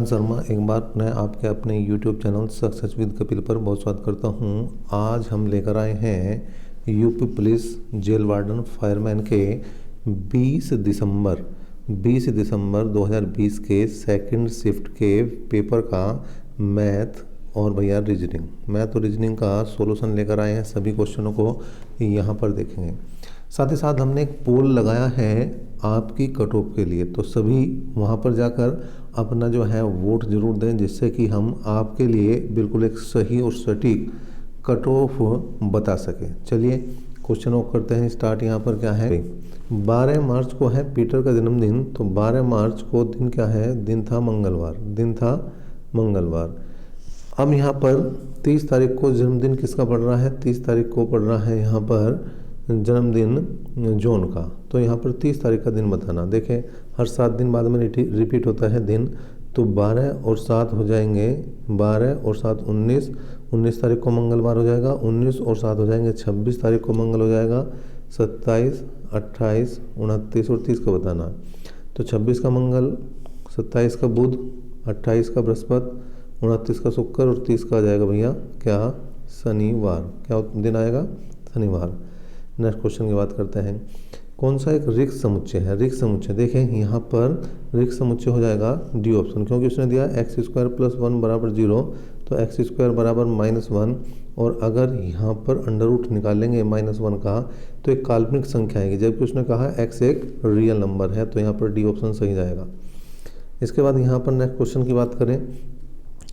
शर्मा एक बार मैं आपके अपने YouTube channel success with Kapil पर बहुत स्वागत करता हूं। आज हम लेकर आए हैं UP police jail warden fireman के 20 दिसंबर 2020 के सेकंड शिफ्ट के पेपर का मैथ और भैया रीजनिंग मैथ और रीजनिंग का सॉल्यूशन लेकर आए हैं। सभी क्वेश्चनों को यहाँ पर देखेंगे। साथ ही साथ हमने एक पोल लगाया है आपकी कट ऑफ के लिए, तो सभी वहाँ पर जाकर अपना जो है वोट जरूर दें, जिससे कि हम आपके लिए बिल्कुल एक सही और सटीक कट ऑफ बता सकें। चलिए क्वेश्चन करते हैं स्टार्ट। यहाँ पर क्या है, 12 मार्च को है पीटर का जन्मदिन, तो 12 मार्च को दिन क्या है, दिन था मंगलवार। अब यहाँ पर 30 तारीख को जन्मदिन किसका पड़ रहा है, 30 तारीख को पड़ रहा है यहाँ पर जन्मदिन जॉन का। तो यहाँ पर 30 तारीख का दिन बताना। देखें हर 7 दिन बाद में रिपीट होता है दिन, तो 12 और 7 हो जाएंगे, 12 और 7 19 तारीख को मंगलवार हो जाएगा, 19 और 7 हो जाएंगे 26 तारीख को मंगल हो जाएगा, 27 28 29 और 30 का बताना। तो 26 का मंगल, 27 का बुध, 28 का बृहस्पति, 29 का शुक्र और 30 का आ जाएगा भैया क्या, शनिवार। क्या दिन आएगा, शनिवार। नेक्स्ट क्वेश्चन की बात करते हैं। कौन सा एक रिक्त समुच्चय है, रिक्त समुच्चय। देखें यहाँ पर रिक्त समुच्चय हो जाएगा डी ऑप्शन, क्योंकि उसने दिया x² + 1 बराबर 0, तो x² बराबर -1। और अगर यहाँ पर अंडर रूट निकालेंगे -1 का, तो एक काल्पनिक संख्या आएगी, जबकि उसने कहा x एक रियल नंबर है, तो यहाँ पर डी ऑप्शन सही जाएगा। इसके बाद यहाँ पर नेक्स्ट क्वेश्चन की बात करें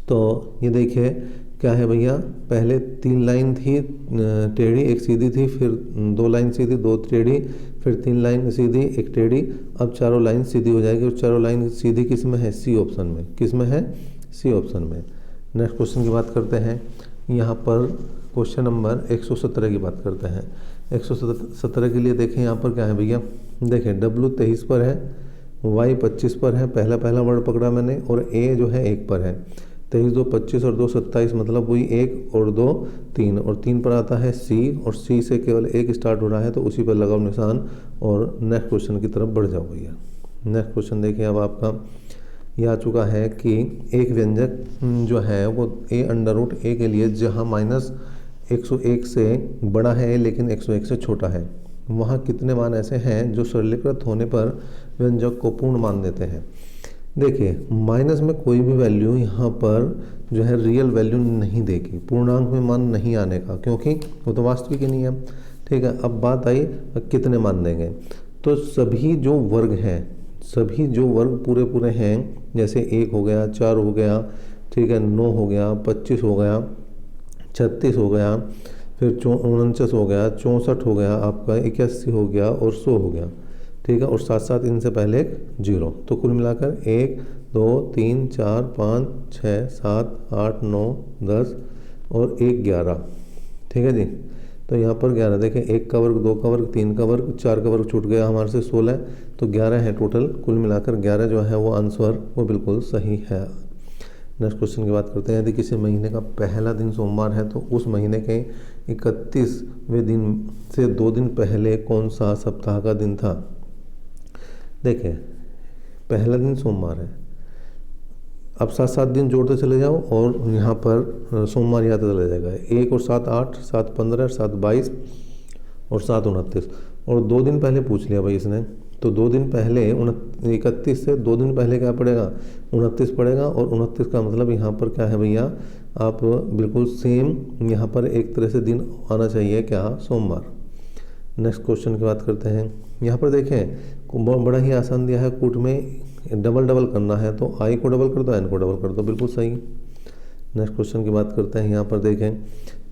तो ये देखिए क्या है भैया, पहले 3 लाइन थी टेढ़ी, एक सीधी थी, फिर 2 लाइन सीधी, 2 टेढ़ी, फिर 3 लाइन सीधी, एक टेढ़ी। अब चारों लाइन सीधी हो जाएगी, और चारों लाइन सीधी किस में है, सी ऑप्शन में। किस में है, सी ऑप्शन में। नेक्स्ट क्वेश्चन की बात करते हैं। यहाँ पर क्वेश्चन नंबर 117 की बात करते हैं। 117 के लिए देखें यहाँ पर क्या है भैया, देखें W 23 पर है, Y 25 पर है, पहला वर्ड पकड़ा मैंने, और A जो है 1 पर है। 23 2 25 और 2 27, मतलब वही 1 और 2 3, और 3 पर आता है C, और C से केवल 1 स्टार्ट हो रहा है, तो उसी पर लगाओ निशान और नेक्स्ट क्वेश्चन की तरफ बढ़ जाओ भैया। नेक्स्ट क्वेश्चन देखिए, अब आपका यह आ चुका है कि एक व्यंजक जो है वो A√A के लिए जहाँ -101 से बड़ा है लेकिन 101 से छोटा है, वहाँ कितने मान ऐसे हैं जो सरलीकृत होने पर व्यंजक को पूर्ण मान देते हैं। देखिए माइनस में कोई भी वैल्यू यहाँ पर जो है रियल वैल्यू नहीं देगी, पूर्णांक में मान नहीं आने का, क्योंकि वो तो वास्तविक ही नहीं है। ठीक है, अब बात आई कितने मान देंगे, तो सभी जो वर्ग हैं, सभी जो वर्ग पूरे हैं, जैसे 1 हो गया, 4 हो गया, ठीक है, 9 हो गया, 25 हो गया, 36 हो गया, फिर 49 हो गया, 64 हो गया, आपका 81 हो गया और 100 हो गया। ठीक है, और साथ साथ इनसे पहले एक 0, तो कुल मिलाकर 1 2 3 4 5 6 7 8 9 10 और 1 11। ठीक है जी, तो यहाँ पर 11 देखें, 1 का वर्ग, 2 का वर्ग, 3 का वर्ग, 4 का वर्ग छूट गया हमारे से 16, तो 11 है टोटल। कुल मिलाकर 11 जो है वो आंसर वो बिल्कुल सही है। नेक्स्ट क्वेश्चन की बात करते हैं। यदि किसी महीने का पहला दिन सोमवार है, तो उस महीने के 31वें दिन से 2 दिन पहले कौन सा सप्ताह का दिन था। देखिए पहला दिन सोमवार है, अब 7 दिन जोड़ते चले जाओ और यहाँ पर सोमवार याद चला जाएगा। 1 और 7 8, 7 15, 7 22 और 7 29, और 2 दिन पहले पूछ लिया भाई इसने, तो 2 दिन पहले 31 से 2 दिन पहले क्या पड़ेगा, 29 पड़ेगा, और 29 का मतलब यहाँ पर क्या है भैया, आप बिल्कुल सेम यहाँ पर एक तरह से दिन आना चाहिए क्या, सोमवार। नेक्स्ट क्वेश्चन की बात करते हैं। यहाँ पर देखें बड़ा ही आसान दिया है, कूट में डबल करना है, तो आई को डबल कर दो, एन को डबल कर दो, बिल्कुल सही। नेक्स्ट क्वेश्चन की बात करते हैं। यहाँ पर देखें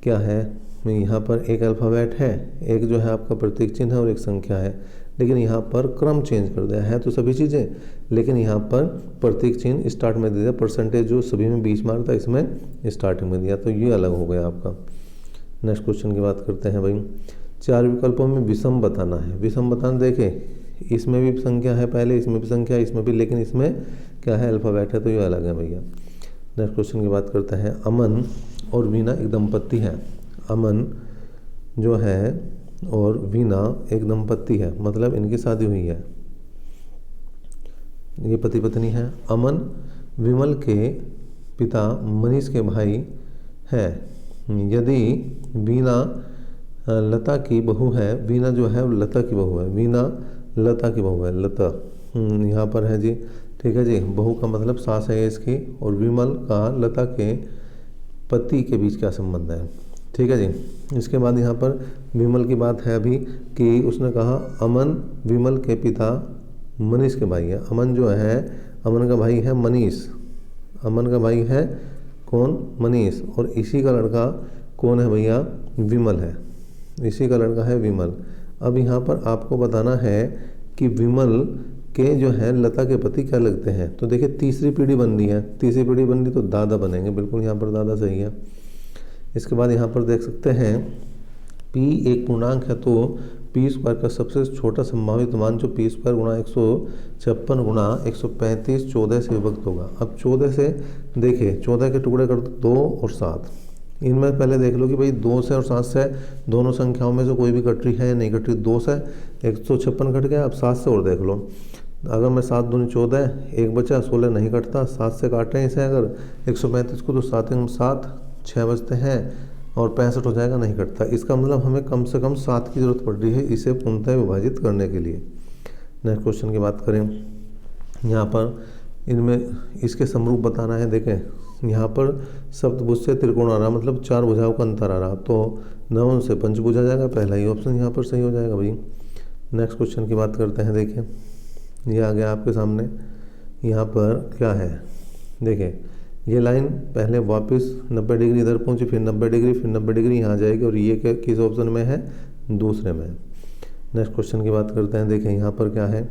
क्या है, यहाँ पर एक अल्फ़ाबेट है, एक जो है आपका प्रतीक चिन्ह है और एक संख्या है, लेकिन यहाँ पर क्रम चेंज कर दिया है, तो सभी चीज़ें, लेकिन यहाँ पर प्रतीक चिन्ह स्टार्ट में दे दिया, परसेंटेज जो सभी में 20 मार्क था इसमें स्टार्टिंग में दिया, तो ये अलग हो गया आपका। नेक्स्ट क्वेश्चन की बात करते हैं भाई। 4 विकल्पों में विषम बताना है। विषम बताना, देखें इसमें भी संख्या है पहले, इसमें भी संख्या, इसमें भी, लेकिन इसमें क्या है, अल्फ़ाबेट है, तो ये अलग है भैया। नेक्स्ट क्वेश्चन की बात करते हैं। अमन और वीना एक दंपत्ति है। अमन जो है और वीना एक दंपत्ति है, मतलब इनकी शादी हुई है, ये पति पत्नी है। अमन विमल के पिता मनीष के भाई है। यदि वीणा लता की बहू है, वीणा जो है लता की बहू है, वीणा लता की बहू है, लता यहाँ पर है जी। ठीक है जी, बहू का मतलब सास है इसकी, और विमल का लता के पति के बीच क्या संबंध है। ठीक है जी। इसके बाद यहाँ पर विमल की बात है अभी कि उसने कहा अमन विमल के पिता मनीष के भाई है। अमन जो है, अमन का भाई है मनीष, अमन का भाई है कौन, मनीष, और इसी का लड़का कौन है भैया, विमल है, इसी का लड़का है विमल। अब यहाँ पर आपको बताना है कि विमल के जो है लता के पति क्या लगते हैं। तो देखिए तीसरी पीढ़ी बन रही है, तीसरी पीढ़ी बन रही तो दादा बनेंगे, बिल्कुल यहाँ पर दादा सही है। इसके बाद यहाँ पर देख सकते हैं P एक पूर्णांक है तो P स्क्वायर का सबसे छोटा संभावित मान जो P स्क्वायर गुणा 156 गुणा 135 14 से विभक्त होगा। अब 14 से देखिए 14 के टुकड़े कर दो 2 और 7, इनमें पहले देख लो कि भाई 2 से और 7 से दोनों संख्याओं में से कोई भी कट रही है या नहीं कट रही। 2 से 156 कट गया, अब 7 से और देख लो, अगर मैं 7 दूनी 14, एक बचा 16 नहीं कटता, 7 से काट रहे हैं इसे अगर 135 को तो 7 7 6 बचते हैं और 65 हो जाएगा, नहीं कटता। इसका मतलब हमें कम से कम 7 की ज़रूरत पड़ रही है इसे पूर्णतः विभाजित करने के लिए। नेक्स्ट क्वेश्चन की बात करें, यहाँ पर इनमें इसके समरूप बताना है। देखें यहाँ पर सप्तभुज से त्रिकोण आ रहा, मतलब 4 भुजाओं का अंतर आ रहा, तो नवम से पंचभुज आ जाएगा, पहला ही ऑप्शन यहाँ पर सही हो जाएगा भाई। नेक्स्ट क्वेश्चन की बात करते हैं। देखिए ये आ गया आपके सामने, यहाँ पर क्या है, देखिए ये लाइन पहले वापस 90 डिग्री इधर पहुंची, फिर 90 डिग्री, फिर 90 डिग्री यहाँ जाएगी, और ये क्या किस ऑप्शन में है, दूसरे में। नेक्स्ट क्वेश्चन की बात करते हैं। देखें यहाँ पर क्या है,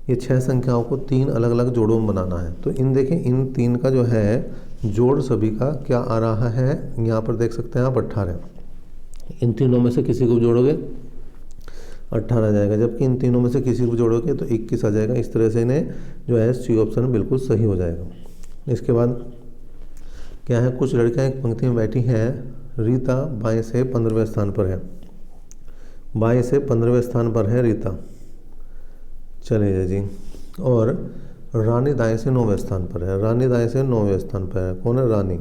ये 6 संख्याओं को 3 अलग अलग जोड़ों में बनाना है। तो इन देखें इन 3 का जो है जोड़ सभी का क्या आ रहा है, यहाँ पर देख सकते हैं आप 18। इन तीनों में से किसी को जोड़ोगे 18 आ जाएगा, जबकि इन तीनों में से किसी को जोड़ोगे तो 21 आ जाएगा। इस तरह से इन्हें जो है सी ऑप्शन बिल्कुल सही हो जाएगा। इसके बाद क्या है, कुछ लड़कियां एक पंक्ति में बैठी हैं, रीता बाएं से 15वें स्थान पर है, बाएं से 15वें स्थान पर है रीता, चलिए जी, और रानी दाएं से 9वें स्थान पर है, रानी दाएं से 9वें स्थान पर है, कौन है, रानी।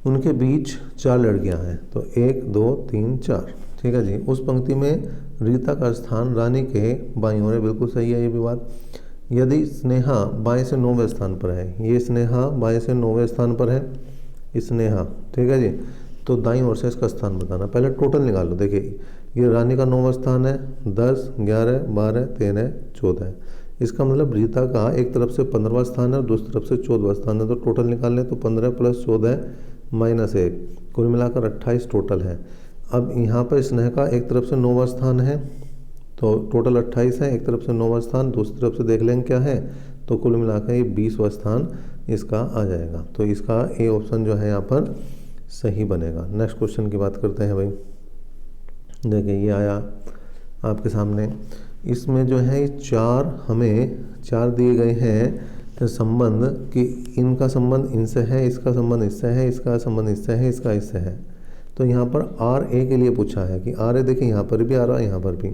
उनके बीच 4 लड़कियां हैं, तो 1 2 3 4, ठीक है जी। उस पंक्ति में रीता का स्थान रानी के बाईं ओर है, बिल्कुल सही है ये भी बात। यदि स्नेहा बाएं से 9वें स्थान पर है, ये स्नेहा बाएं से 9वें स्थान पर है, स्नेहा, ठीक है जी, तो दाईं ओर से इसका स्थान बताना। पहले टोटल निकाल लो। देखिए ये रानी का 9वां स्थान है, 10 11 12 13 14, इसका मतलब रीता का एक तरफ से 15वां स्थान है और दूसरी तरफ से 14वां स्थान है। तो टोटल निकाल लें तो 15 + 14 -1, कुल मिलाकर 28 टोटल है। अब यहाँ पर स्नेह का एक तरफ से 9वां स्थान है, तो टोटल 28 है, एक तरफ से 9वां स्थान, दूसरी तरफ से देख लेंगे क्या है, तो कुल मिलाकर ये 20वां स्थान इसका आ जाएगा। तो इसका ए ऑप्शन जो है यहाँ पर सही बनेगा। नेक्स्ट क्वेश्चन की बात करते हैं भाई। देखिए ये आया आपके सामने, इसमें जो है 4 हमें 4 दिए गए हैं संबंध कि इनका संबंध इनसे है, इसका संबंध इससे है, इसका संबंध इससे है, इसका इससे है। तो यहाँ पर आर ए के लिए पूछा है कि आर ए, देखिए यहाँ पर भी आ रहा है, यहाँ पर भी।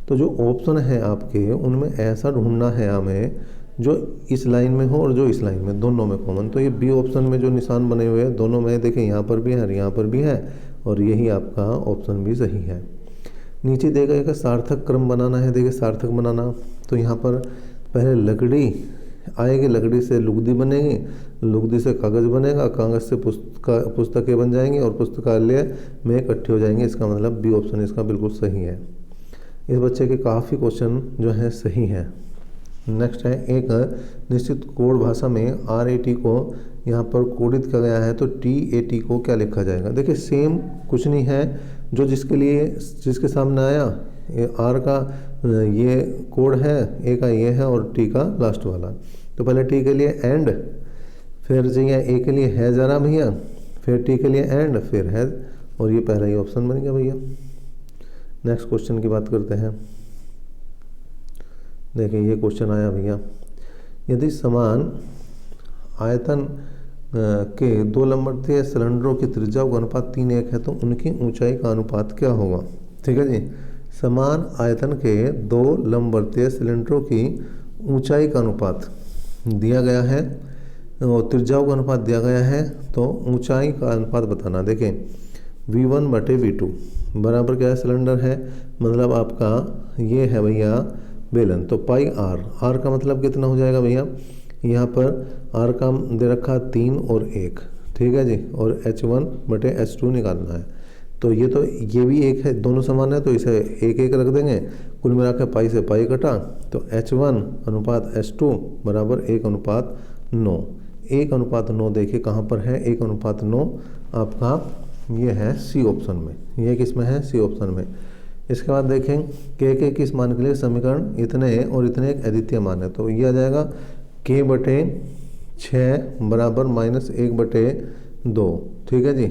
तो जो ऑप्शन है आपके उनमें ऐसा ढूंढना है हमें जो इस लाइन में हो और जो इस लाइन में, दोनों में कॉमन। तो ये बी ऑप्शन में जो निशान बने हुए हैं दोनों में, देखिए यहाँ पर भी है और यहाँ पर भी है, और यही आपका ऑप्शन भी सही है। नीचे देखा जाएगा सार्थक क्रम बनाना है। देखिए सार्थक बनाना, तो यहाँ पर पहले लकड़ी आएगी, लकड़ी से लुगदी बनेगी, लुगदी से कागज़ बनेगा, कागज़ से पुस्तकें बन जाएंगी और पुस्तकालय में इकट्ठे हो जाएंगे। इसका मतलब बी ऑप्शन इसका बिल्कुल सही है। इस बच्चे के काफ़ी क्वेश्चन जो है सही है। नेक्स्ट है, एक निश्चित कोड भाषा में RAT को यहाँ पर कोडित किया गया है, तो TAT को क्या लिखा जाएगा। देखिए सेम कुछ नहीं है, जो जिसके सामने आया R का ये कोड है, A का ये है और T का लास्ट वाला। तो पहले T के लिए एंड, फिर चाहिए A के लिए है ज़रा भैया, फिर T के लिए एंड, फिर है, और ये पहला ही ऑप्शन बन गया भैया। नेक्स्ट क्वेश्चन की बात करते हैं। देखिए ये क्वेश्चन आया भैया, यदि समान आयतन के 2 लंबवतीय सिलेंडरों की त्रिज्या का अनुपात 3:1 है, तो उनकी ऊंचाई का अनुपात क्या होगा। ठीक है जी, समान आयतन के 2 लंबवतीय सिलेंडरों की ऊंचाई का अनुपात दिया गया है त्रिज्याओं का अनुपात दिया गया है तो ऊंचाई का अनुपात बताना। देखें V1/V2 बराबर क्या है, सिलेंडर है, मतलब आपका ये है भैया बेलन, तो पाई आर, आर का मतलब कितना हो जाएगा भैया, यहाँ पर आर का दे रखा 3 और 1, ठीक है जी, और H1/H2 निकालना है। तो ये भी एक है, दोनों समान है तो इसे एक एक रख देंगे, कुल मिला के पाई से पाई कटा, तो H1/H2 बराबर 1/9। 1/9 देखिए कहाँ पर है, 1/9 आपका ये है सी ऑप्शन में, ये किस में है, सी ऑप्शन में। इसके बाद देखें के किस मान के लिए समीकरण इतने और इतने एक अद्वितीय मान है, तो ये आ जाएगा K/6 बराबर -1/2, ठीक है जी,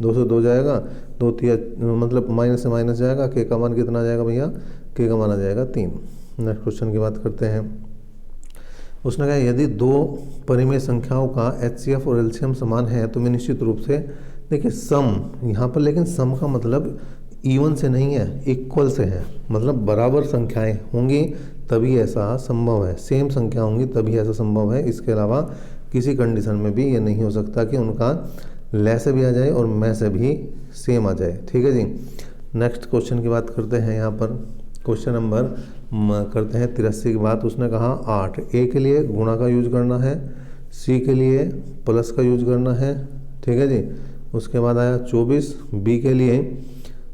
2 से 2 जाएगा, 2 तिया मतलब माइनस से माइनस जाएगा, के का मान कितना आ जाएगा भैया, के का मान आ जाएगा 3। नेक्स्ट क्वेश्चन की बात करते हैं। उसने कहा यदि दो परिमेय संख्याओं का HCF और LCM समान है तो मैं निश्चित रूप से, देखिए सम यहाँ पर, लेकिन सम का मतलब इवन से नहीं है, इक्वल से है, मतलब बराबर संख्याएं होंगी तभी ऐसा संभव है, सेम संख्या होंगी तभी ऐसा संभव है। इसके अलावा किसी कंडीशन में भी ये नहीं हो सकता कि उनका ले से भी आ जाए और मैं से भी सेम आ जाए, ठीक है जी। नेक्स्ट क्वेश्चन की बात करते हैं। यहाँ पर क्वेश्चन नंबर करते हैं 83 की बात। उसने कहा 8 ए के लिए गुणा का यूज करना है, सी के लिए प्लस का यूज करना है, ठीक है जी। उसके बाद आया 24 बी के लिए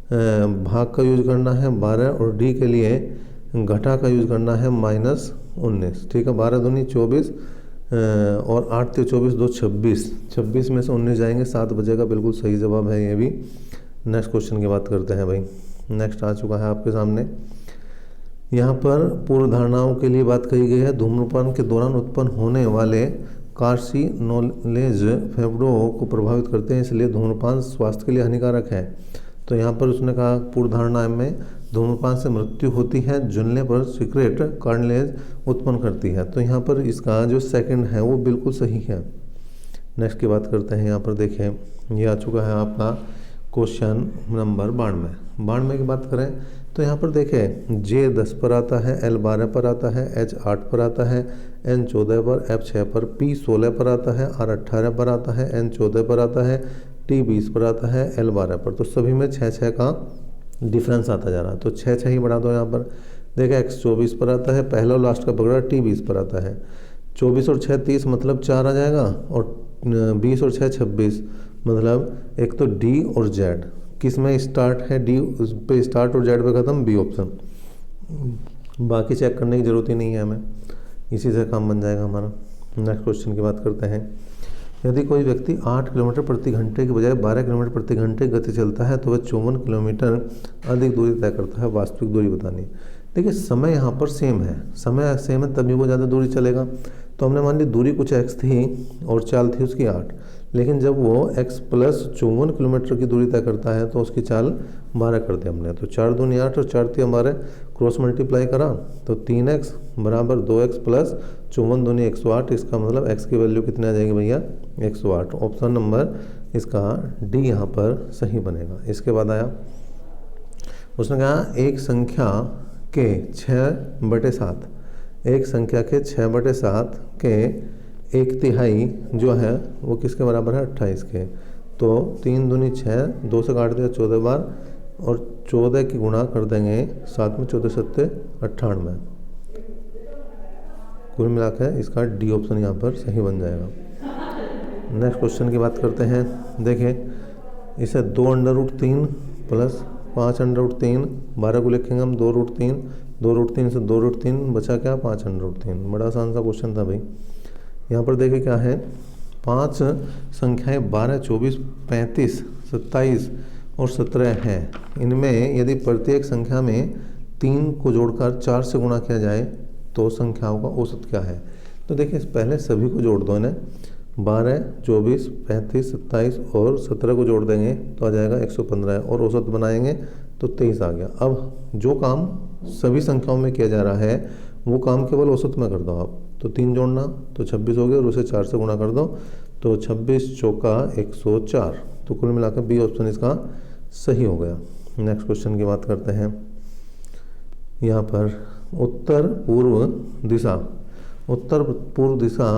भाग का यूज करना है 12, और डी के लिए घटा का यूज करना है -19, ठीक है। 12 दूनी 24 और 8 से 24 2 26, 26 में से 19 जाएंगे, 7 बजेगा, बिल्कुल सही जवाब है ये भी। नेक्स्ट क्वेश्चन की बात करते हैं भाई। नेक्स्ट आ चुका है आपके सामने। यहाँ पर पूर्व धारणाओं के लिए बात कही गई है। धूम्रपान के दौरान उत्पन्न होने वाले कार्सिनोलेज फेफड़ों को प्रभावित करते हैं, इसलिए धूम्रपान स्वास्थ्य के लिए हानिकारक है। तो यहाँ पर उसने कहा पूर्व धारणा में धूम्रपान से मृत्यु होती है, जलने पर सिगरेट कार्सिनोलेज उत्पन्न करती है। तो यहाँ पर इसका जो सेकंड है वो बिल्कुल सही है। नेक्स्ट की बात करते हैं। यहाँ पर देखें ये आ चुका है आपका क्वेश्चन नंबर 92 की बात करें तो यहाँ पर देखें J10 पर आता है, L12 पर आता है, H8 पर आता है, N14 पर, F6 पर, P16 पर आता है, R18 पर आता है, N14 पर आता है, T20 पर आता है, L12 पर। तो सभी में 6 का डिफरेंस आता जा रहा है, तो 6 ही बढ़ा दो। यहाँ पर देखा X24 पर आता है, पहला और लास्ट का पकड़ा T20 पर आता है। 24 और 6 30 मतलब 4 आ जाएगा, और 20 और 6 26 मतलब एक तो D और Z, किस में स्टार्ट है, D उस पे स्टार्ट और Z पे खत्म, B ऑप्शन। बाकी चेक करने की ज़रूरत ही नहीं है हमें, इसी से काम बन जाएगा हमारा। नेक्स्ट क्वेश्चन की बात करते हैं। यदि कोई व्यक्ति 8 किलोमीटर प्रति घंटे के बजाय 12 किलोमीटर प्रति घंटे गति चलता है तो वह 54 किलोमीटर अधिक दूरी तय करता है, वास्तविक दूरी बतानी। देखिए समय यहाँ पर सेम है, समय सेम है तभी वो ज़्यादा दूरी चलेगा। तो हमने मान ली दूरी कुछ x थी और चाल थी उसकी 8, लेकिन जब वो x + 54 किलोमीटर की दूरी तय करता है तो उसकी चाल 12 कर दी हमने। तो 4 दूनी 8 और 4 3 हमारे क्रॉस मल्टीप्लाई करा तो 3x बराबर 2x + 54 दूनी 108। इसका मतलब x की वैल्यू कितनी आ जाएगी भैया, 108। ऑप्शन नंबर इसका डी यहाँ पर सही बनेगा। इसके बाद आया उसने कहा एक संख्या के 6/7, एक संख्या के 6/7 के 1/3 जो है वो किसके बराबर है, 28 के। तो 3 दूनी 6, 2 से काट दिया 14 बार, और 14 की गुणा कर देंगे 7 में, 14 7 98। कुल मिलाकर इसका डी ऑप्शन यहाँ पर सही बन जाएगा। नेक्स्ट क्वेश्चन की बात करते हैं। देखें इसे 2√3 + 5√3, 12 को लिखेंगे हम 2√3, 2√3 से 2√3 बचा क्या, 5√3। बड़ा आसान सा क्वेश्चन था भाई। यहाँ पर देखिए क्या है, 5 संख्याएं 12, 24, 35, 27 और 17 हैं। इनमें यदि प्रत्येक संख्या में 3 को जोड़कर 4 से गुणा किया जाए तो संख्याओं का औसत क्या है। तो देखिए पहले सभी को जोड़ दो इन्हें, 12, 24, 35, 27 और 17 को जोड़ देंगे तो आ जाएगा 115, और औसत बनाएंगे तो 23 आ गया। अब जो काम सभी संख्याओं में किया जा रहा है वो काम केवल औसत में कर दो आप। तो 3 जोड़ना तो 26 हो गया, और उसे 4 से गुणा कर दो तो 26 चौका 104। तो कुल मिलाकर बी ऑप्शन इसका सही हो गया। नेक्स्ट क्वेश्चन की बात करते हैं। यहाँ पर उत्तर पूर्व दिशा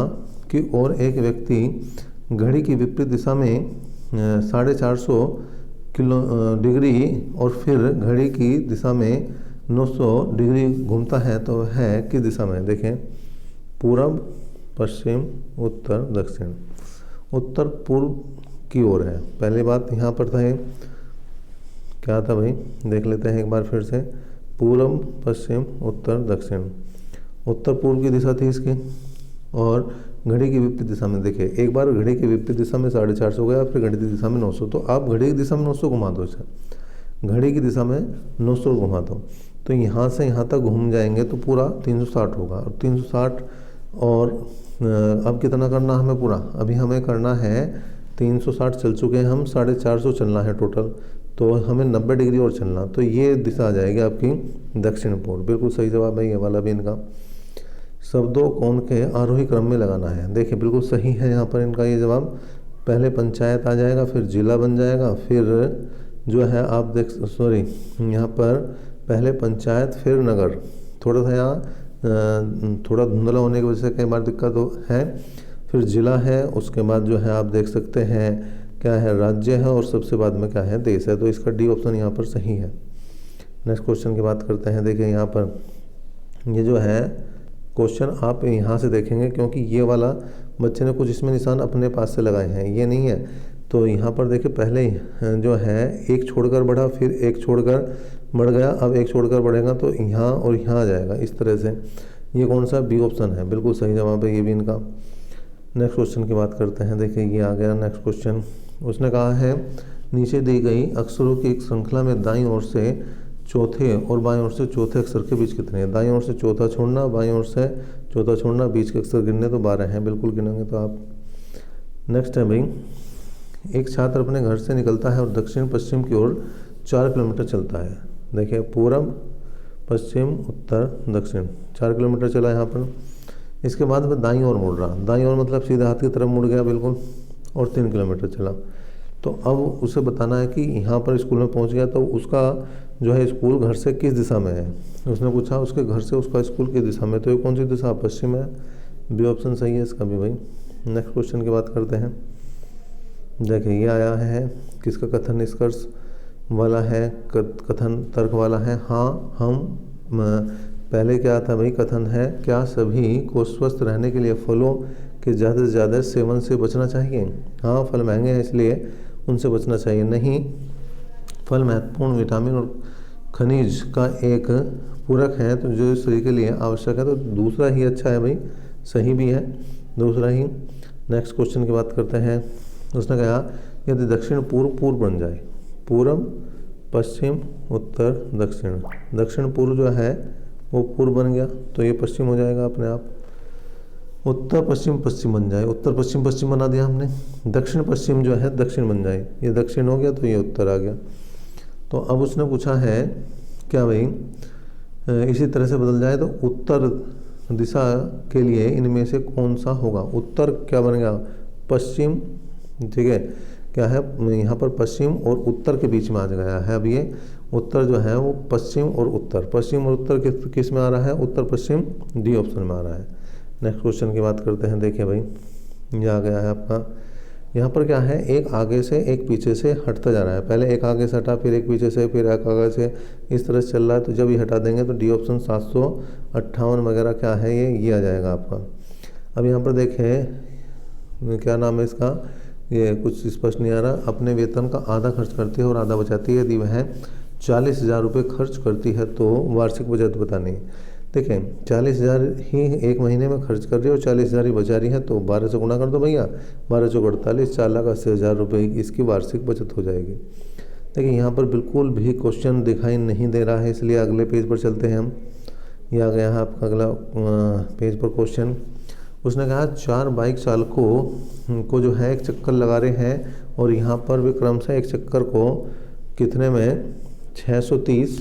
की ओर एक व्यक्ति घड़ी की विपरीत दिशा में 450 डिग्री और फिर घड़ी की दिशा में 900 डिग्री घूमता है तो है किस दिशा में? देखें, पूरब, पश्चिम, उत्तर, दक्षिण। उत्तर पूर्व की ओर है। पहली बात यहाँ पर था, क्या था भाई, देख लेते हैं एक बार फिर से। पूरब, पश्चिम, उत्तर, दक्षिण। उत्तर पूर्व की दिशा थी इसकी, और घड़ी की विपरीत दिशा में, देखिए एक बार घड़ी की विपरीत दिशा में 450 हो गया, फिर घड़ी की दिशा में 900। तो आप घड़ी की दिशा में 900 घुमा दो इसे, घड़ी की दिशा में 900 घुमा दो, तो यहाँ से यहाँ तक घूम जाएंगे तो पूरा 360 होगा। और 360 और अब कितना करना हमें पूरा? अभी हमें करना है 360 चल चुके हैं हम, 450 चलना है टोटल, तो हमें 90 डिग्री और चलना, तो ये दिशा आ जाएगी आपकी दक्षिण पूर्व। बिल्कुल सही जवाब है ये वाला भी इनका। शब्दों को उनके आरोही क्रम में लगाना है। देखिए बिल्कुल सही है यहाँ पर इनका ये जवाब। पहले पंचायत आ जाएगा, फिर जिला बन जाएगा, फिर जो है आप देख, सॉरी यहाँ पर पहले पंचायत फिर नगर। थोड़ा सा यहाँ थोड़ा धुंधला होने की वजह से कई बार दिक्कत है। फिर जिला है, उसके बाद जो है आप देख सकते हैं क्या है, राज्य है, और सबसे बाद में क्या है, देश है। तो इसका डी ऑप्शन यहाँ पर सही है। नेक्स्ट क्वेश्चन की बात करते हैं। देखिए यहाँ पर ये जो है क्वेश्चन आप यहाँ से देखेंगे, क्योंकि ये वाला बच्चे ने कुछ इसमें निशान अपने पास से लगाए हैं, ये नहीं है। तो यहाँ पर देखिए पहले जो है एक छोड़कर बढ़ा, फिर एक छोड़कर बढ़ गया, अब एक छोड़कर बढ़ेगा तो यहाँ और यहाँ आ जाएगा इस तरह से। ये कौन सा? बी ऑप्शन है, बिल्कुल सही जवाब है ये भी इनका। नेक्स्ट क्वेश्चन की बात करते हैं। देखिए ये आ गया नेक्स्ट क्वेश्चन। उसने कहा है नीचे दी गई अक्षरों की एक श्रृंखला में दाईं ओर से चौथे और बाईं ओर से चौथे अक्षर के बीच कितने हैं? दाईं ओर से चौथा छोड़ना, बाईं ओर से चौथा छोड़ना, बीच के अक्षर गिनने तो 12 हैं, बिल्कुल गिनेंगे तो आप। नेक्स्ट है भाई, एक छात्र अपने घर से निकलता है और दक्षिण पश्चिम की ओर 4 किलोमीटर चलता है। देखिए पूरब, पश्चिम, उत्तर, दक्षिण, 4 किलोमीटर चला यहाँ पर। इसके बाद वह दाईं ओर मुड़ रहा, दाईं ओर मतलब सीधे हाथ की तरफ मुड़ गया बिल्कुल, और 3 किलोमीटर चला। तो अब उसे बताना है कि यहाँ पर स्कूल में पहुँच गया तो उसका जो है स्कूल घर से किस दिशा में है। उसने पूछा उसके घर से उसका स्कूल किस दिशा में, तो ये कौन सी दिशा? पश्चिम है, बी ऑप्शन सही है इसका भी भाई। नेक्स्ट क्वेश्चन की बात करते हैं। देखिए ये आया है किसका? कथन निष्कर्ष वाला है, कथन तर्क वाला है। हाँ हम पहले क्या था भाई? कथन है, क्या सभी को स्वस्थ रहने के लिए फलों के ज़्यादा से ज़्यादा सेवन से बचना चाहिए? हाँ, फल महंगे हैं इसलिए उनसे बचना चाहिए। नहीं, फल महत्वपूर्ण विटामिन और खनिज का एक पूरक है, तो जो शरीर के लिए आवश्यक है, तो दूसरा ही अच्छा है भाई, सही भी है दूसरा ही। नेक्स्ट क्वेश्चन की बात करते हैं। उसने कहा यदि दक्षिण पूर्व पूर्व बन जाए, पूरब, पश्चिम, उत्तर, दक्षिण, दक्षिण पूर्व जो है वो पूर्व बन गया तो ये पश्चिम हो जाएगा अपने आप। उत्तर पश्चिम पश्चिम बन जाए, उत्तर पश्चिम पश्चिम बना दिया हमने। दक्षिण पश्चिम जो है दक्षिण बन जाए, ये दक्षिण हो गया तो ये उत्तर आ गया। तो अब उसने पूछा है क्या भाई इसी तरह से बदल जाए तो उत्तर दिशा के लिए इनमें से कौन सा होगा? उत्तर क्या बन गया? पश्चिम, ठीक है, क्या है यहाँ पर पश्चिम और उत्तर के बीच में आ गया है। अब ये उत्तर जो है वो पश्चिम और उत्तर, पश्चिम और उत्तर किस में आ रहा है? उत्तर पश्चिम, डी ऑप्शन में आ रहा है। नेक्स्ट क्वेश्चन की बात करते हैं। देखिए भाई ये आ गया है आपका, यहाँ पर क्या है, एक आगे से एक पीछे से हटता जा रहा है। पहले एक आगे से हटा, फिर एक पीछे से, फिर एक आगे से, इस तरह से चल रहा है। तो जब ये हटा देंगे तो डी ऑप्शन 758 वगैरह क्या है ये आ जाएगा आपका। अब यहाँ पर देखें क्या नाम है इसका, ये कुछ स्पष्ट नहीं आ रहा। अपने वेतन का आधा खर्च करती है और आधा बचाती है। यदि वह 40,000 रुपये खर्च करती है तो वार्षिक बचत बतानी। देखें 40,000 ही एक महीने में खर्च कर रही है और 40,000 ही बचा रही है, तो 12 से गुना कर दो भैया, 12 चौक 48, 4,80,000 रुपये इसकी वार्षिक बचत हो जाएगी। देखिए यहाँ पर बिल्कुल भी क्वेश्चन दिखाई नहीं दे रहा है, इसलिए अगले पेज पर चलते हैं हम। ये आ गया है आपका अगला पेज पर क्वेश्चन। उसने कहा 4 बाइक चालकों को जो है एक चक्कर लगा रहे हैं और यहाँ पर भी क्रमशः एक चक्कर को कितने में 630,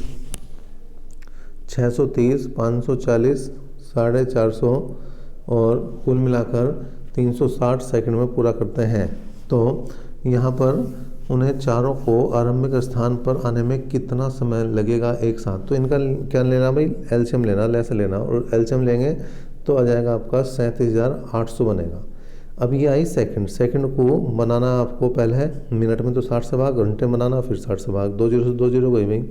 540, 450 और कुल मिलाकर 360 सेकंड में पूरा करते हैं। तो यहाँ पर उन्हें चारों को आरंभिक स्थान पर आने में कितना समय लगेगा एक साथ? तो इनका क्या लेना भाई? एलसीएम लेना, लेस लेना, और एलसीएम लेंगे तो आ जाएगा आपका 37,800 बनेगा। अब ये आई सेकंड, सेकंड को बनाना आपको पहले है मिनट में तो 60 से भाग, घंटे बनाना फिर 60 से भाग, 2 जीरो से 2 जीरो गई भाई,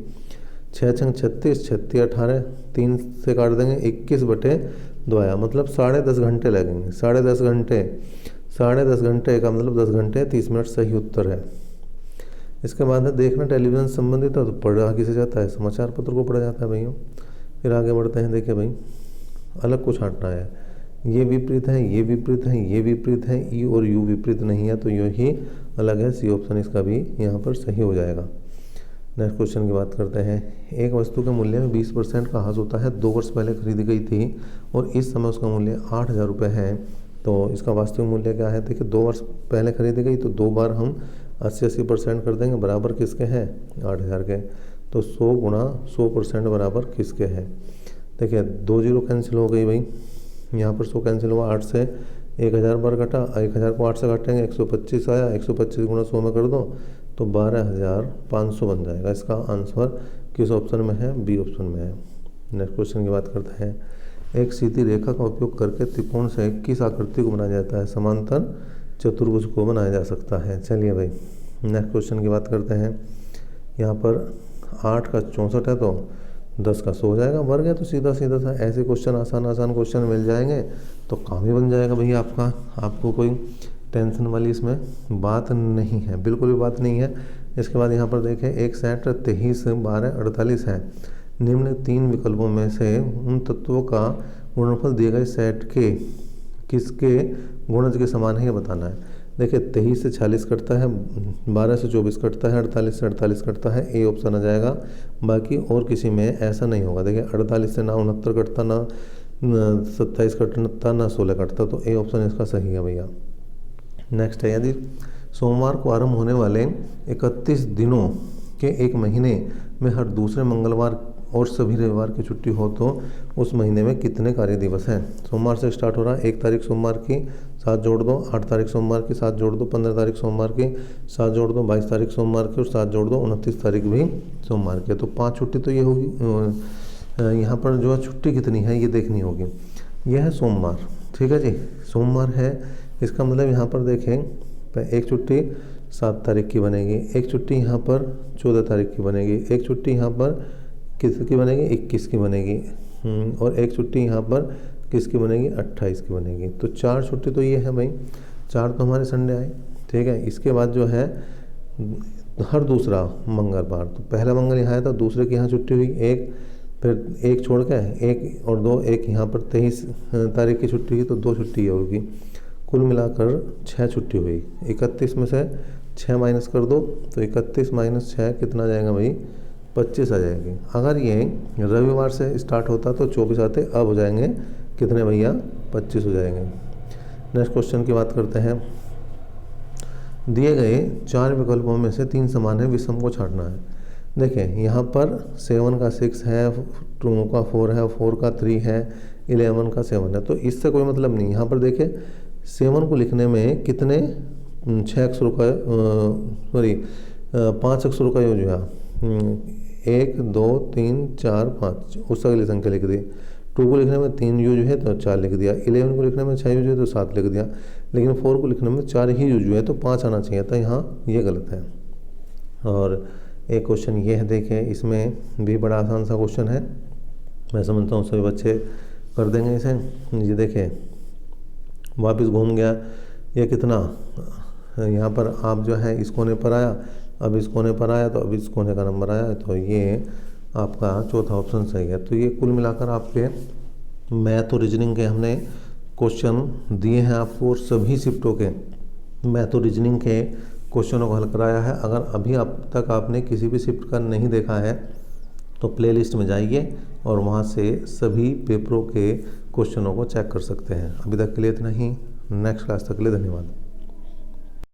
6 छंग 36, 36 18, 3 से काट देंगे 21/2 आया, मतलब 10.5 घंटे लगेंगे, 10.5 घंटे, 10.5 घंटे का मतलब 10 घंटे 30 मिनट सही उत्तर है। इसके बाद है देखना टेलीविज़न से संबंधित है तो पढ़ा किसे जाता है, समाचार पत्र को पढ़ा जाता है भैया। फिर आगे बढ़ते हैं, देखिए भाई अलग को छांटना है, ये विपरीत है, ये विपरीत है, ये विपरीत है, ई और यू विपरीत नहीं है तो यही अलग है, सी ऑप्शन इसका भी यहाँ पर सही हो जाएगा। नेक्स्ट क्वेश्चन की बात करते हैं, एक वस्तु के मूल्य में 20% का ह्रास होता है, 2 वर्ष पहले खरीदी गई थी और इस समय उसका मूल्य 8,000 रुपये है, तो इसका वास्तविक मूल्य क्या है। देखिए 2 वर्ष पहले खरीदी गई तो 2 बार हम 80% कर देंगे, बराबर किसके हैं 8,000 के, तो 100 गुणा 100% बराबर किसके हैं। देखिए 2 जीरो कैंसिल हो गई भाई, यहाँ पर 100 कैंसिल हुआ, 8 से 1,000 बार घटा, 1,000 को 8 से काटेंगे 125 आया, 125 गुणा 100 में कर दो तो 12,500 बन जाएगा। इसका आंसर किस ऑप्शन में है, बी ऑप्शन में है। नेक्स्ट क्वेश्चन की बात करते हैं, एक सीधी रेखा का उपयोग करके त्रिकोण से किस आकृति को बनाया जाता है, समांतर चतुर्भुज को बनाया जा सकता है। चलिए भाई नेक्स्ट क्वेश्चन की बात करते हैं, यहाँ पर 8 का 64 है तो 10 का 100 हो जाएगा, वर्ग है तो सीधा सीधा सा ऐसे क्वेश्चन आसान क्वेश्चन मिल जाएंगे तो काम ही बन जाएगा भैया आपका, आपको कोई टेंशन वाली इसमें बात नहीं है, बिल्कुल भी बात नहीं है। इसके बाद यहाँ पर देखें, एक सेट 23, 12, 48 है, निम्न 3 विकल्पों में से उन तत्वों का गुणनफल दिए गए सेट के किसके गुणज के समान है ये बताना है। देखिए 23 से 46 कटता है, 12 से 24 कटता है, 48 से 48 कटता है, ए ऑप्शन आ जाएगा, बाकी और किसी में ऐसा नहीं होगा। देखिए 48 से ना 69 कटता, ना 27 कटता, ना 16 कटता, तो ए ऑप्शन इसका सही है भैया। नेक्स्ट है, यदि सोमवार को आरंभ होने वाले 31 दिनों के एक महीने में हर दूसरे मंगलवार और सभी रविवार की छुट्टी हो तो उस महीने में कितने कार्य दिवस हैं। सोमवार से स्टार्ट हो रहा है, 1 तारीख सोमवार की 7 जोड़ दो, 8 तारीख सोमवार की 7 जोड़ दो, 15 तारीख सोमवार की 7 जोड़ दो, 22 तारीख सोमवार की और 7 जोड़ दो, 29 तारीख भी सोमवार की, तो 5 छुट्टी तो ये होगी। यहाँ पर जो है छुट्टी कितनी है ये देखनी होगी। यह है सोमवार, ठीक है जी, सोमवार है, इसका मतलब यहाँ पर देखें एक छुट्टी 7 तारीख की बनेगी, एक छुट्टी यहाँ पर 14 तारीख की बनेगी, एक छुट्टी यहाँ पर किसकी बनेगी 21 की बनेगी, और एक छुट्टी यहाँ पर किसकी बनेगी 28 की बनेगी। तो 4 छुट्टी तो ये है भाई, 4 तो हमारे संडे आए, ठीक है। इसके बाद जो है हर दूसरा मंगलवार, तो पहला मंगल यहाँ आया था, दूसरे की यहाँ छुट्टी हुई एक, फिर एक छोड़ के 1 और 2, एक यहाँ पर 23 तारीख की छुट्टी हुई तो 2 छुट्टी ये होगी, कुल मिलाकर 6 छुट्टी हुई। 31 में से 6 माइनस कर दो तो 31 माइनस 6 कितना आ जाएगा भाई 25 आ जाएगी। अगर ये रविवार से स्टार्ट होता तो 24 आते, अब हो जाएंगे कितने भैया 25 हो जाएंगे। नेक्स्ट क्वेश्चन की बात करते हैं, दिए गए 4 विकल्पों में से 3 समान है, विषम को छांटना है। देखें यहाँ पर 7 का 6 है, 2 का 4 है, 4 का 3 है, 11 का 7 है, तो इससे कोई मतलब नहीं। यहाँ पर देखें 7 को लिखने में कितने 6 अक्षरों का सॉरी 5 अक्षरों का यूज हुआ, 1 2 3 4 5, उस अगली संख्या लिख दी। 2 को लिखने में 3 यूज है तो 4 लिख दिया, 11 को लिखने में 6 यूज है तो 7 लिख दिया, लेकिन 4 को लिखने में 4 ही यूज है तो 5 आना चाहिए था, यहाँ ये गलत है। और एक क्वेश्चन ये है, देखें इसमें भी बड़ा आसान सा क्वेश्चन है, मैं समझता हूँ सभी बच्चे कर देंगे इसे। ये देखें वापस घूम गया, ये कितना, यहाँ पर आप जो है इस कोने पर आया, अब इस कोने पर आया तो अब इस कोने का नंबर आया, तो ये आपका चौथा ऑप्शन सही है। तो ये कुल मिलाकर आपके मैथ और रीजनिंग के हमने क्वेश्चन दिए हैं आपको, और सभी शिफ्टों के मैथ और रीजनिंग के क्वेश्चनों को हल कराया है। अगर अभी अब तक आपने किसी भी शिफ्ट का नहीं देखा है तो प्लेलिस्ट में जाइए और वहाँ से सभी पेपरों के क्वेश्चनों को चेक कर सकते हैं। अभी तक के लिए इतना ही, नेक्स्ट क्लास तक के लिए धन्यवाद।